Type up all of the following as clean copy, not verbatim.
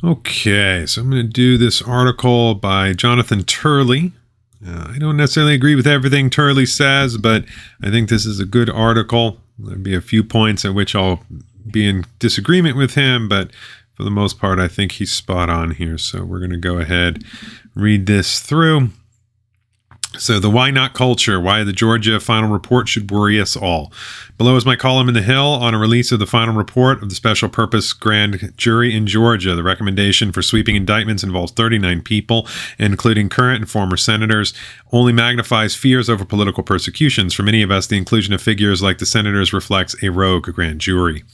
Okay, so I'm going to do this article by Jonathon Turley. I don't necessarily agree with everything Turley says, but I think this is a good article. There'll be a few points at which I'll be in disagreement with him, but for the most part, I think he's spot on here. So we're going to go ahead, read this through. So the why not culture, why the Georgia final report should worry us all. Below is my column in The Hill on a release of the final report of the special purpose grand jury in Georgia. The recommendation for sweeping indictments involves 39 people, including current and former senators, only magnifies fears over political persecutions. For many of us, the inclusion of figures like the senators reflects a rogue grand jury.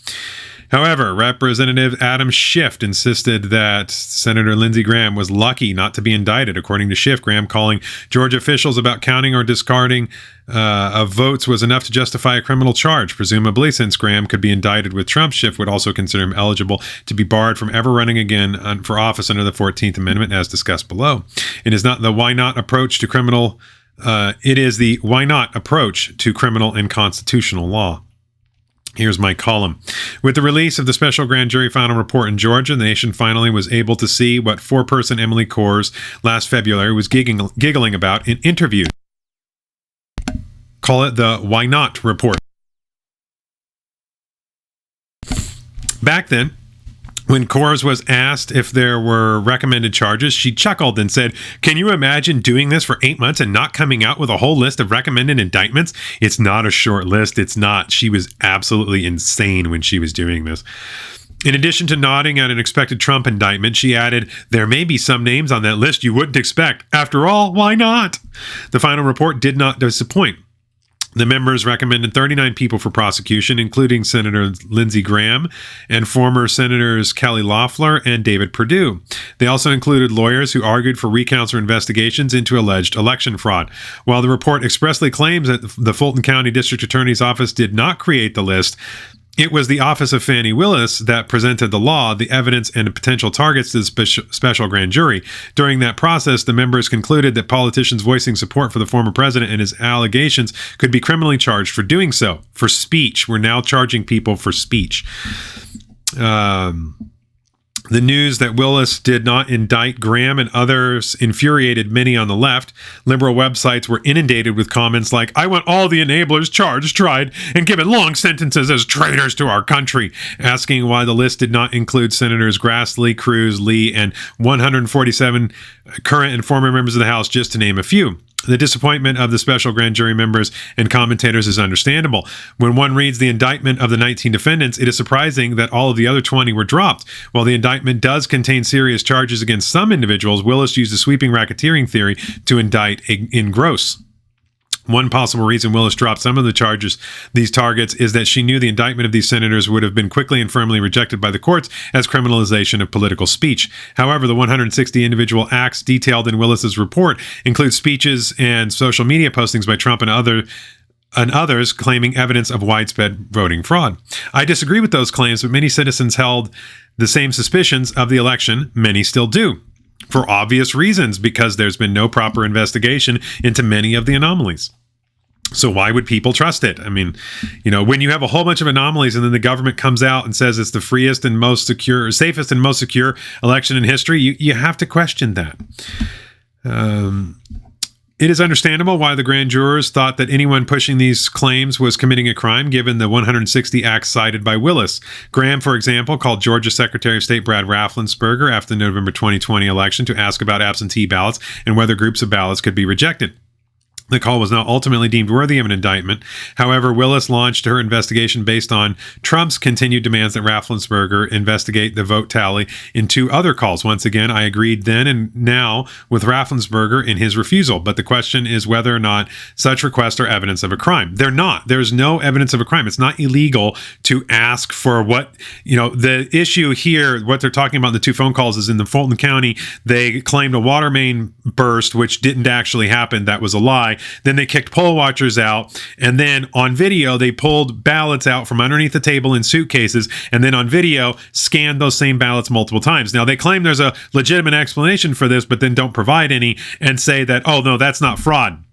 However, Representative Adam Schiff insisted that Senator Lindsey Graham was lucky not to be indicted. According to Schiff, Graham calling Georgia officials about counting or discarding of votes was enough to justify a criminal charge. Presumably, since Graham could be indicted with Trump, Schiff would also consider him eligible to be barred from ever running again for office under the 14th Amendment, as discussed below. It is not the why not approach to criminal. It is the why not approach to criminal and constitutional law. Here's my column. With the release of the special grand jury final report in Georgia, the nation finally was able to see what four-person Emily Kohrs last February was giggling about in interviews. Call it the why not report. Back then, when Kohrs was asked if there were recommended charges, she chuckled and said, "Can you imagine doing this for 8 months and not coming out with a whole list of recommended indictments? It's not a short list. It's not." She was absolutely insane when she was doing this. In addition to nodding at an expected Trump indictment, she added, "There may be some names on that list you wouldn't expect. After all, why not?" The final report did not disappoint. The members recommended 39 people for prosecution, including Senator Lindsey Graham and former Senators Kelly Loeffler and David Perdue. They also included lawyers who argued for recounts or investigations into alleged election fraud. While the report expressly claims that the Fulton County District Attorney's Office did not create the list, it was the Office of Fani Willis that presented the law, the evidence, and potential targets to the special grand jury. During that process, the members concluded that politicians voicing support for the former president and his allegations could be criminally charged for doing so. For speech. We're now charging people for speech. The news that Willis did not indict Graham and others infuriated many on the left. Liberal websites were inundated with comments like, "I want all the enablers charged, tried, and given long sentences as traitors to our country," asking why the list did not include Senators Grassley, Cruz, Lee, and 147 current and former members of the House, just to name a few. The disappointment of the special grand jury members and commentators is understandable. When one reads the indictment of the 19 defendants, it is surprising that all of the other 20 were dropped. While the indictment does contain serious charges against some individuals, Willis used a sweeping racketeering theory to indict in gross. One possible reason Willis dropped some of the charges, these targets, is that she knew the indictment of these senators would have been quickly and firmly rejected by the courts as criminalization of political speech. However, the 160 individual acts detailed in Willis's report include speeches and social media postings by Trump and others claiming evidence of widespread voting fraud. I disagree with those claims, but many citizens held the same suspicions of the election. Many still do. For obvious reasons, because there's been no proper investigation into many of the anomalies. So why would people trust it? I mean, when you have a whole bunch of anomalies and then the government comes out and says it's the freest and most secure, safest and most secure election in history, you have to question that. It is understandable why the grand jurors thought that anyone pushing these claims was committing a crime, given the 160 acts cited by Willis. Graham, for example, called Georgia Secretary of State Brad Raffensperger after the November 2020 election to ask about absentee ballots and whether groups of ballots could be rejected. The call was not ultimately deemed worthy of an indictment. However, Willis launched her investigation based on Trump's continued demands that Raffensperger investigate the vote tally in two other calls. Once again, I agreed then and now with Raffensperger in his refusal. But the question is whether or not such requests are evidence of a crime. They're not. There's no evidence of a crime. It's not illegal to ask for what, the issue here, what they're talking about in the two phone calls is in the Fulton County, they claimed a water main burst, which didn't actually happen. That was a lie. Then they kicked poll watchers out. And then on video, they pulled ballots out from underneath the table in suitcases. And then on video, scanned those same ballots multiple times. Now, they claim there's a legitimate explanation for this, but then don't provide any and say that, oh, no, that's not fraud.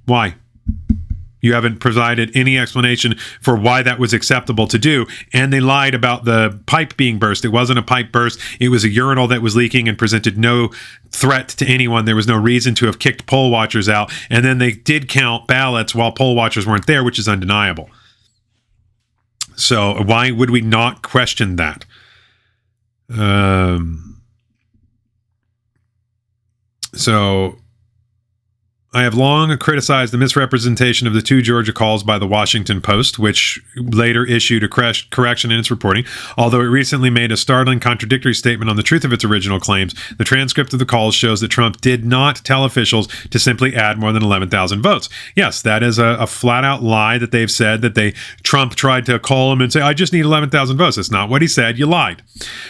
Why? You haven't provided any explanation for why that was acceptable to do. And they lied about the pipe being burst. It wasn't a pipe burst. It was a urinal that was leaking and presented no threat to anyone. There was no reason to have kicked poll watchers out. And then they did count ballots while poll watchers weren't there, which is undeniable. So why would we not question that? So I have long criticized the misrepresentation of the two Georgia calls by the Washington Post, which later issued a correction in its reporting. Although it recently made a startling contradictory statement on the truth of its original claims, the transcript of the calls shows that Trump did not tell officials to simply add more than 11,000 votes. Yes, that is a flat-out lie that they've said, that Trump tried to call him and say, I just need 11,000 votes. That's not what he said. You lied.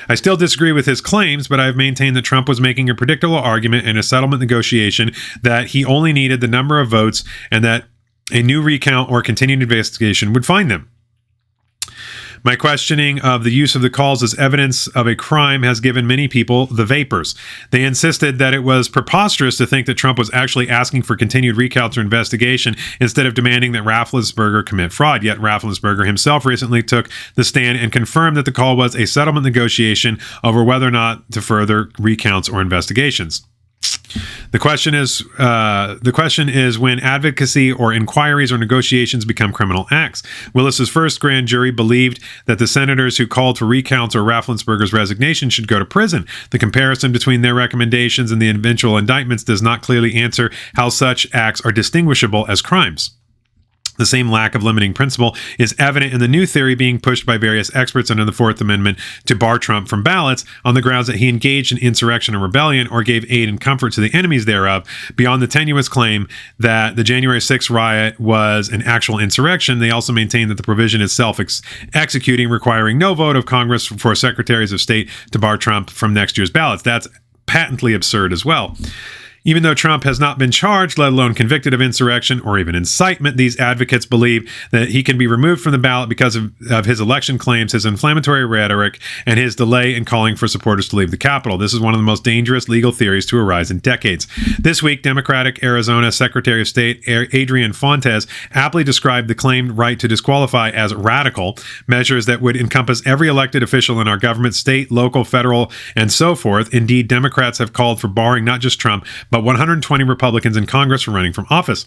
I still disagree with his claims, but I've maintained that Trump was making a predictable argument in a settlement negotiation that he only needed the number of votes and that a new recount or continued investigation would find them. My questioning of the use of the calls as evidence of a crime has given many people the vapors. They insisted that it was preposterous to think that Trump was actually asking for continued recounts or investigation instead of demanding that Raffensperger commit fraud. Yet Raffensperger himself recently took the stand and confirmed that the call was a settlement negotiation over whether or not to further recounts or investigations. The question is when advocacy or inquiries or negotiations become criminal acts. Willis's first grand jury believed that the senators who called for recounts or Raffensperger's resignation should go to prison. The comparison between their recommendations and the eventual indictments does not clearly answer how such acts are distinguishable as crimes. The same lack of limiting principle is evident in the new theory being pushed by various experts under the Fourth Amendment to bar Trump from ballots on the grounds that he engaged in insurrection or rebellion or gave aid and comfort to the enemies thereof. Beyond the tenuous claim that the January 6th riot was an actual insurrection, they also maintain that the provision is self-executing, requiring no vote of Congress for secretaries of state to bar Trump from next year's ballots. That's patently absurd as well. Even though Trump has not been charged, let alone convicted of insurrection or even incitement, these advocates believe that he can be removed from the ballot because of his election claims, his inflammatory rhetoric, and his delay in calling for supporters to leave the Capitol. This is one of the most dangerous legal theories to arise in decades. This week, Democratic Arizona Secretary of State Adrian Fontes aptly described the claimed right to disqualify as radical, measures that would encompass every elected official in our government, state, local, federal, and so forth. Indeed, Democrats have called for barring not just Trump, but 120 Republicans in Congress from running from office.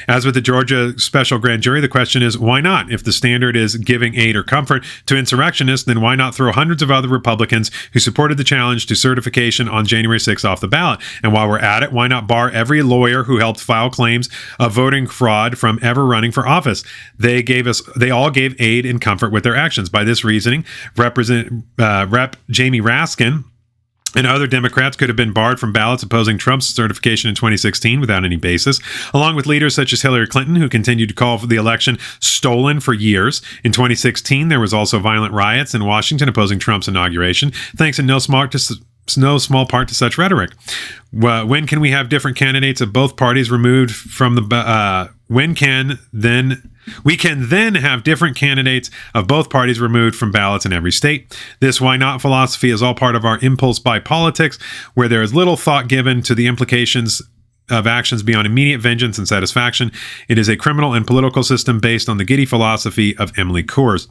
As with the Georgia special grand jury, the question is, why not? If the standard is giving aid or comfort to insurrectionists, then why not throw hundreds of other Republicans who supported the challenge to certification on January 6th off the ballot? And while we're at it, why not bar every lawyer who helped file claims of voting fraud from ever running for office? They all gave aid and comfort with their actions. By this reasoning, Rep. Jamie Raskin and other Democrats could have been barred from ballots opposing Trump's certification in 2016 without any basis, along with leaders such as Hillary Clinton, who continued to call for the election stolen for years. In 2016, there was also violent riots in Washington opposing Trump's inauguration, thanks in no small part to such rhetoric. When can we have different candidates of both parties removed from the we can then have different candidates of both parties removed from ballots in every state. This why not philosophy is all part of our impulse buy politics, where there is little thought given to the implications of actions beyond immediate vengeance and satisfaction. It is a criminal and political system based on the giddy philosophy of Emily Coors.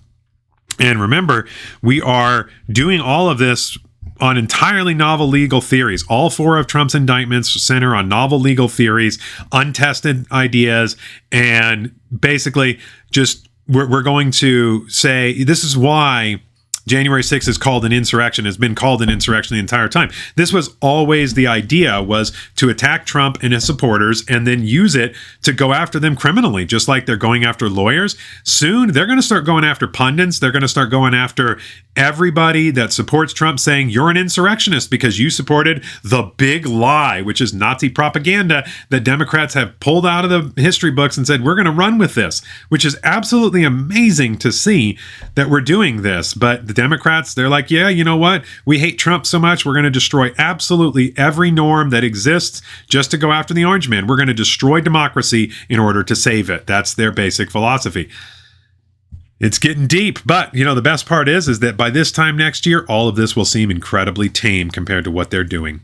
And remember, we are doing all of this on entirely novel legal theories. All four of Trump's indictments center on novel legal theories, untested ideas, and basically just we're going to say this is why January 6th is called an insurrection, has been called an insurrection the entire time. This was always the idea, was to attack Trump and his supporters and then use it to go after them criminally, just like they're going after lawyers. Soon, they're going to start going after pundits. They're going to start going after everybody that supports Trump, saying you're an insurrectionist because you supported the big lie, which is Nazi propaganda that Democrats have pulled out of the history books and said, we're going to run with this, which is absolutely amazing to see that we're doing this. But the Democrats, they're like, yeah, you know what? We hate Trump so much, we're going to destroy absolutely every norm that exists just to go after the orange man. We're going to destroy democracy in order to save it. That's their basic philosophy. It's getting deep, but the best part is that by this time next year, all of this will seem incredibly tame compared to what they're doing.